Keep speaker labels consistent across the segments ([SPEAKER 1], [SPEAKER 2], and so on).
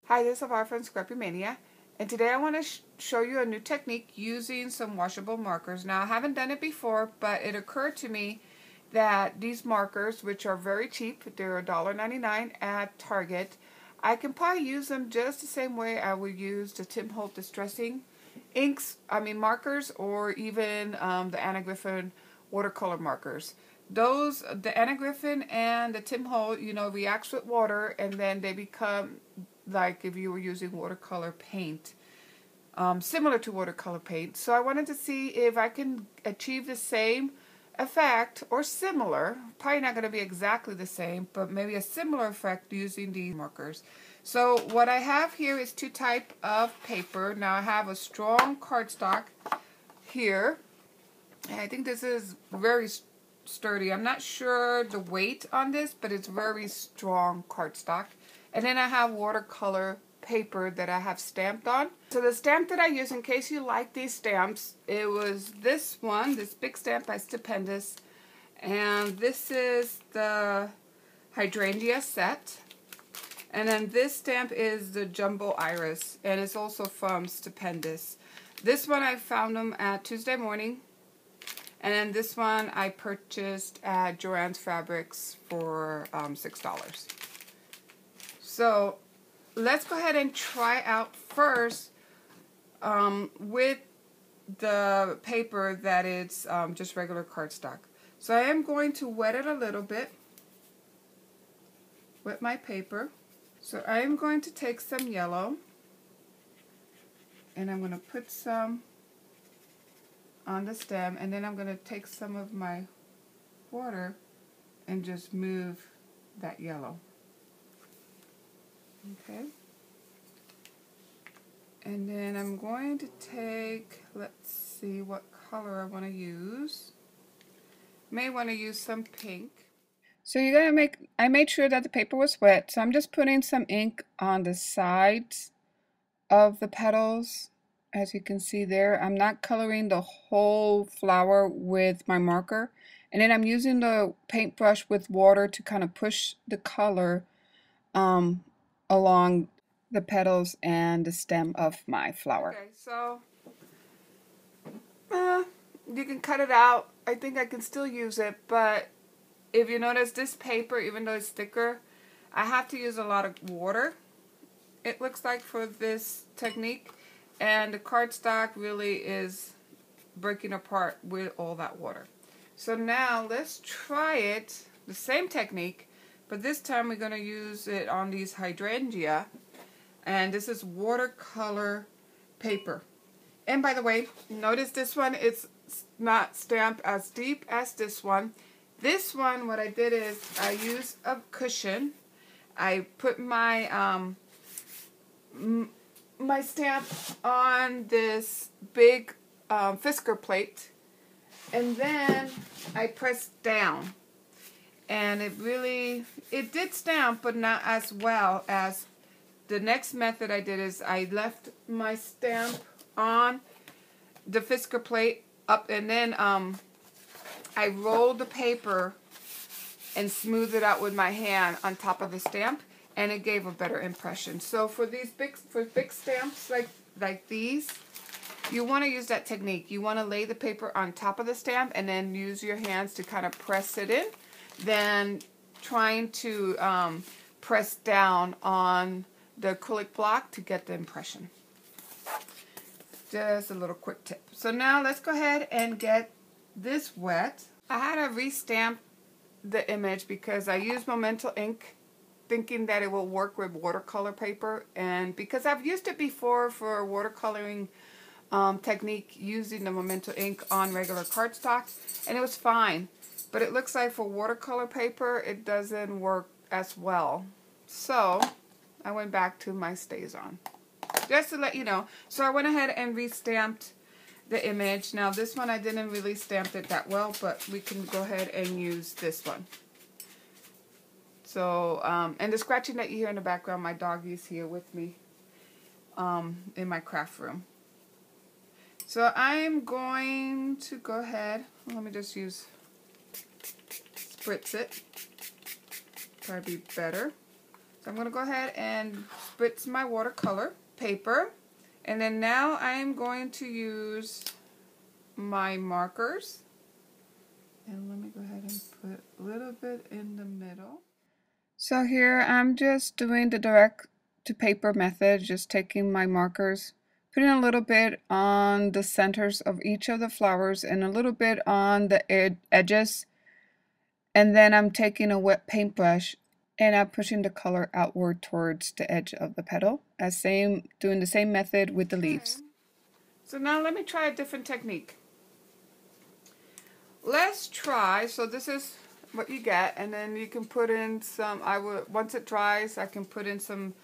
[SPEAKER 1] Hi, this is Avar from Scrappy Mania, and today I want to show you a new technique using some washable markers. Now, I haven't done it before, but it occurred to me that these markers, which are very cheap, they're $1.99 at Target, I can probably use them just the same way I would use the Tim Holtz Distressing markers, or even the Anna Griffin watercolor markers. The Anna Griffin and the Tim Holtz, reacts with water, and then they become like if you were using watercolor paint, similar to watercolor paint. So I wanted to see if I can achieve the same effect or similar. Probably not going to be exactly the same, but maybe a similar effect using these markers. So what I have here is two types of paper. Now I have a strong cardstock here, and I think this is very sturdy. I'm not sure the weight on this, but it's very strong cardstock. And then I have watercolor paper that I have stamped on. So the stamp that I use, in case you like these stamps, it was this one, this big stamp by Stupendous. And this is the hydrangea set. And then this stamp is the Jumbo Iris, and it's also from Stupendous. This one I found them at Tuesday Morning. And then this one I purchased at Joann's Fabrics for $6. So let's go ahead and try out first with the paper that it's just regular cardstock. So I am going to wet it a little bit with my paper. So I am going to take some yellow, and I'm going to put some on the stem, and then I'm going to take some of my water and just move that yellow. Okay. And then I'm going to take, let's see what color I want to use. May want to use some pink. So I made sure that the paper was wet, so I'm just putting some ink on the sides of the petals. As you can see there, I'm not coloring the whole flower with my marker. And then I'm using the paintbrush with water to kind of push the color along the petals and the stem of my flower. Okay, so you can cut it out. I think I can still use it, but if you notice, this paper, even though it's thicker, I have to use a lot of water, it looks like, for this technique, and the cardstock really is breaking apart with all that water. So now let's try it, the same technique, but this time we're going to use it on these hydrangea, and this is watercolor paper. And by the way, notice this one, it's not stamped as deep as this one. This one, what I did is I used a cushion. I put my my stamp on this big Fisker plate, and then I pressed down. And it did stamp, but not as well as the next method I did is I left my stamp on the Fisker plate up, and then I rolled the paper and smoothed it out with my hand on top of the stamp, and it gave a better impression. So for these big stamps like these, you want to use that technique. You want to lay the paper on top of the stamp and then use your hands to kind of press it in, then trying to press down on the acrylic block to get the impression. Just a little quick tip. So now let's go ahead and get this wet. I had to restamp the image because I used Memento ink thinking that it will work with watercolor paper, and because I've used it before for a watercoloring technique using the Memento ink on regular cardstock, and it was fine. But it looks like for watercolor paper, it doesn't work as well. So I went back to my StazOn, just to let you know. So I went ahead and restamped the image. Now this one I didn't really stamp it that well, but we can go ahead and use this one. So, and the scratching that you hear in the background, my doggy's here with me in my craft room. So I'm going to go ahead, let me just spritz it, probably be better. So I'm going to go ahead and bits of my watercolor paper. And then now I am going to use my markers. And let me go ahead and put a little bit in the middle. So here I'm just doing the direct to paper method, just taking my markers, putting a little bit on the centers of each of the flowers and a little bit on the edges. And then I'm taking a wet paintbrush and I'm pushing the color outward towards the edge of the petal, doing the same method with the leaves. So now let me try a different technique. Let's try, so this is what you get, and then you can put in some, once it dries, I can put in some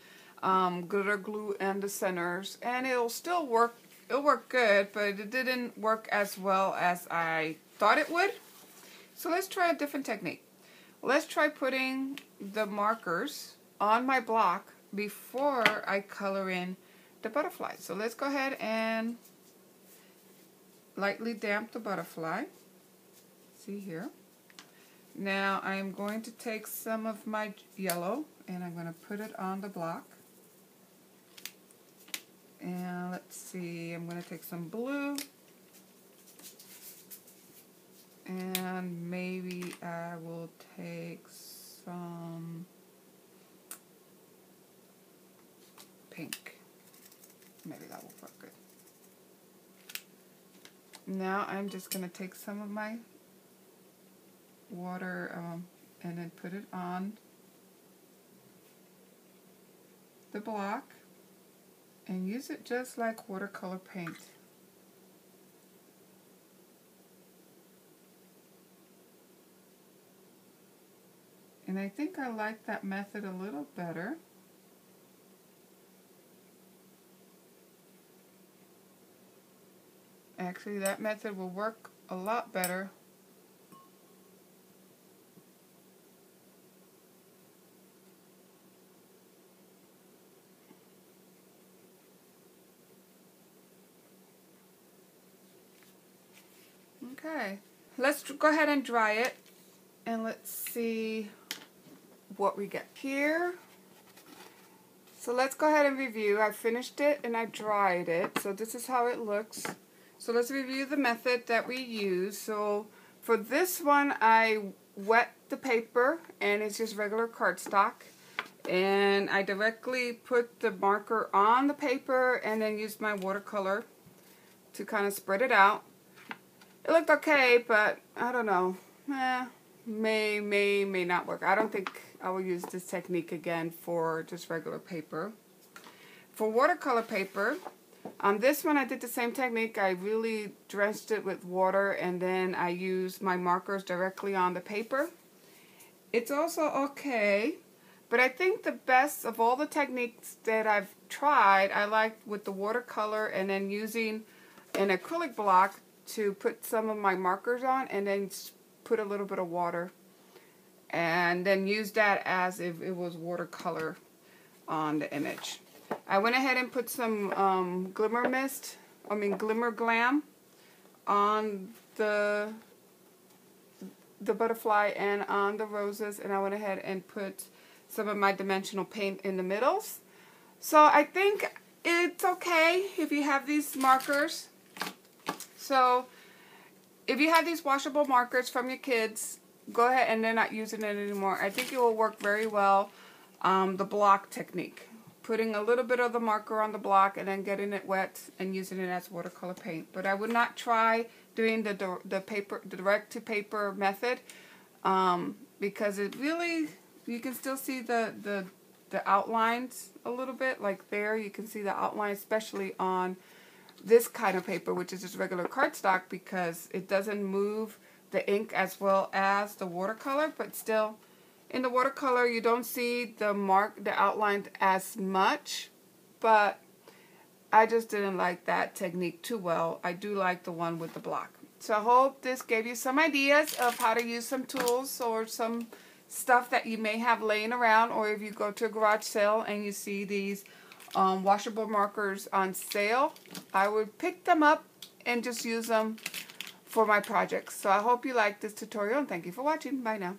[SPEAKER 1] glitter glue in the centers, and it'll still work, it'll work good, but it didn't work as well as I thought it would. So let's try a different technique. Let's try putting the markers on my block before I color in the butterfly. So let's go ahead and lightly damp the butterfly. See here. Now I'm going to take some of my yellow and I'm going to put it on the block. And let's see, I'm going to take some blue. And maybe I will take some pink. Maybe that will work good. Now I'm just going to take some of my water and then put it on the block and use it just like watercolor paint. And I think I like that method a little better. Actually, that method will work a lot better. Okay, let's go ahead and dry it, and let's see what we get here. So let's go ahead and review. I finished it and I dried it, so this is how it looks. So let's review the method that we use. So for this one, I wet the paper, and it's just regular cardstock. And I directly put the marker on the paper and then used my watercolor to kind of spread it out. It looked okay, but I don't know. May not work. I don't think I will use this technique again for just regular paper. For watercolor paper, on this one I did the same technique. I really drenched it with water and then I used my markers directly on the paper. It's also okay, but I think the best of all the techniques that I've tried, I liked with the watercolor and then using an acrylic block to put some of my markers on and then put a little bit of water and then use that as if it was watercolor on the image. I went ahead and put some glimmer glam on the butterfly and on the roses, and I went ahead and put some of my dimensional paint in the middles. So I think it's okay if you have these markers. So if you have these washable markers from your kids, go ahead, and they're not using it anymore, I think it will work very well. The block technique. Putting a little bit of the marker on the block and then getting it wet and using it as watercolor paint. But I would not try doing the direct to paper method because it really, you can still see the outlines a little bit. Like there, you can see the outline, especially on this kind of paper, which is just regular cardstock, because it doesn't move the ink as well as the watercolor, but still in the watercolor you don't see the outline as much, but I just didn't like that technique too well. I do like the one with the block. So I hope this gave you some ideas of how to use some tools or some stuff that you may have laying around, or if you go to a garage sale and you see these washable markers on sale, I would pick them up and just use them for my projects. So I hope you liked this tutorial, and thank you for watching. Bye now.